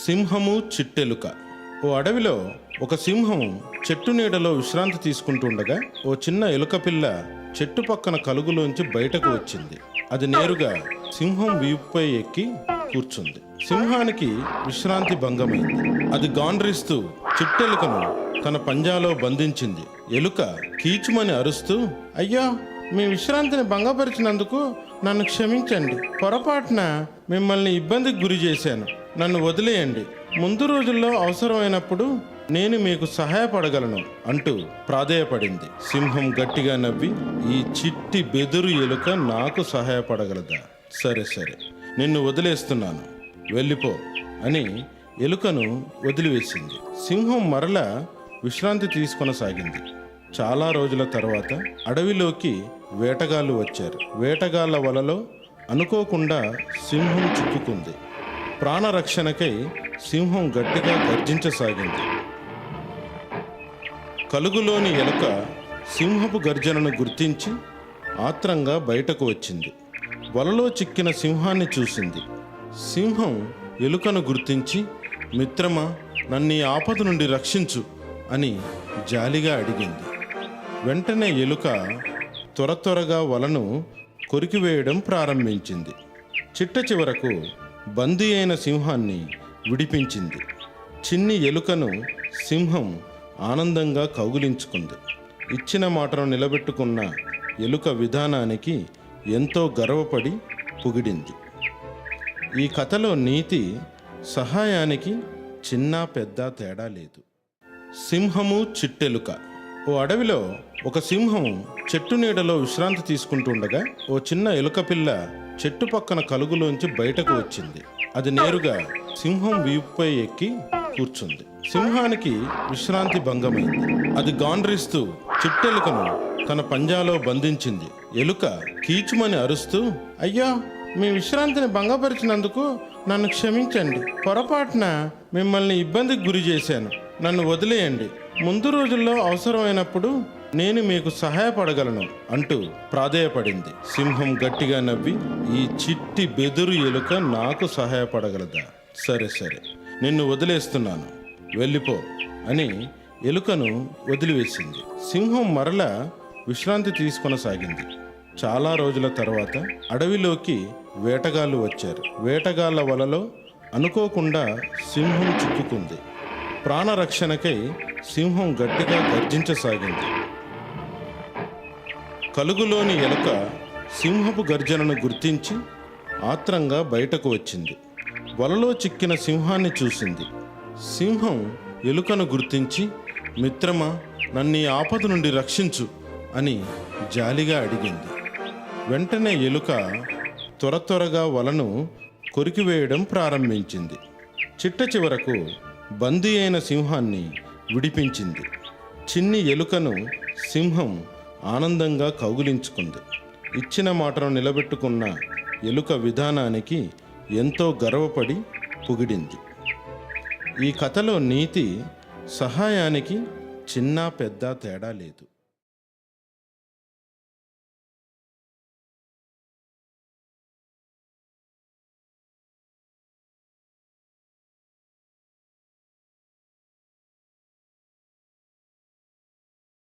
సింహము చిట్టెలుక. ఓ అడవిలో ఒక సింహం చెట్టు నీడలో విశ్రాంతి తీసుకుంటుండగా ఓ చిన్న ఎలుక పిల్ల చెట్టు పక్కన కలుగులోంచి బయటకు వచ్చింది. అది నేరుగా సింహం వీపుపై ఎక్కి కూర్చుంది. సింహానికి విశ్రాంతి భంగమైంది. అది గాండ్రిస్తూ చిట్టెలుకను తన పంజాలో బంధించింది. ఎలుక కీచుమని అరుస్తూ, అయ్యో, మీ విశ్రాంతిని భంగపరిచినందుకు నన్ను క్షమించండి. పొరపాటున మిమ్మల్ని ఇబ్బందికి గురి చేశాను. నన్ను వదిలేయండి. ముందు రోజుల్లో అవసరమైనప్పుడు నేను మీకు సహాయపడగలను అంటూ ప్రాధేయపడింది. సింహం గట్టిగా నవ్వి, ఈ చిట్టి బెదురు ఎలుక నాకు సహాయపడగలదా? సరే సరే, నిన్ను వదిలేస్తున్నాను, వెళ్ళిపో అని ఎలుకను వదిలివేసింది. సింహం మరలా విశ్రాంతి తీసుకొనసాగింది. చాలా రోజుల తర్వాత అడవిలోకి వేటగాళ్ళు వచ్చారు. వేటగాళ్ల వలలో అనుకోకుండా సింహం చిక్కుకుంది. ప్రాణరక్షణకై సింహం గట్టిగా గర్జించసాగింది. కలుగులోని ఎలుక సింహపు గర్జనను గుర్తించి ఆత్రంగా బయటకు వచ్చింది. వలలో చిక్కిన సింహాన్ని చూసింది. సింహం ఎలుకను గుర్తించి, మిత్రమా, నన్ను ఈ ఆపద నుండి రక్షించు అని జాలిగా అడిగింది. వెంటనే ఎలుక త్వరగా వలను కొరికివేయడం ప్రారంభించింది. చిట్ట చివరకు బందీ అయిన సింహాన్ని విడిపించింది. చిన్ని ఎలుకను సింహం ఆనందంగా కౌగిలించుకుంది. ఇచ్చిన మాటను నిలబెట్టుకున్న ఎలుక విధానానికి ఎంతో గర్వపడి పొగిడింది. ఈ కథలో నీతి, సహాయానికి చిన్న పెద్ద తేడా లేదు. సింహము చిట్టెలుక. ఓ అడవిలో ఒక సింహం చెట్టు నీడలో విశ్రాంతి తీసుకుంటుండగా ఓ చిన్న ఎలుక పిల్ల చెట్టు పక్కన కలుగులోంచి బయటకు వచ్చింది. అది నేరుగా సింహం వీపుపై ఎక్కి కూర్చుంది. సింహానికి విశ్రాంతి భంగమైంది. అది గాండ్రిస్తూ చిట్టెలుకను తన పంజాలో బంధించింది. ఎలుక కీచుమని అరుస్తూ, అయ్యో, మీ విశ్రాంతిని భంగపరిచినందుకు నన్ను క్షమించండి. పొరపాటున మిమ్మల్ని ఇబ్బందికి గురి చేశాను. నన్ను వదిలేయండి. ముందు రోజుల్లో అవసరమైనప్పుడు నేను మీకు సహాయపడగలను అంటూ ప్రాధేయపడింది. సింహం గట్టిగా నవ్వి, ఈ చిట్టి బెదురు ఎలుక నాకు సహాయపడగలదా? సరే సరే, నిన్ను వదిలేస్తున్నాను, వెళ్ళిపో అని ఎలుకను వదిలివేసింది. సింహం మరలా విశ్రాంతి తీసుకొనసాగింది. చాలా రోజుల తర్వాత అడవిలోకి వేటగాళ్ళు వచ్చారు. వేటగాళ్ల వలలో అనుకోకుండా సింహం చిక్కుకుంది. ప్రాణరక్షణకై సింహం గట్టిగా గర్జించసాగింది. కలుగులోని ఎలుక సింహపు గర్జనను గుర్తించి ఆత్రంగా బయటకు వచ్చింది. వలలో చిక్కిన సింహాన్ని చూసింది. సింహం ఎలుకను గుర్తించి, మిత్రమా, నన్ను ఈ ఆపద నుండి రక్షించు అని జాలిగా అడిగింది. వెంటనే ఎలుక త్వరగా వలను కొరికివేయడం ప్రారంభించింది. చిట్ట చివరకు బందీ అయిన సింహాన్ని విడిపించింది. చిన్ని ఎలుకను సింహం ఆనందంగా కౌగిలించుకుంది. ఇచ్చిన మాటను నిలబెట్టుకున్న ఎలుక విధానానికి ఎంతో గర్వపడి పొగిడింది. ఈ కథలో నీతి, సహాయానికి చిన్న పెద్ద తేడా లేదు.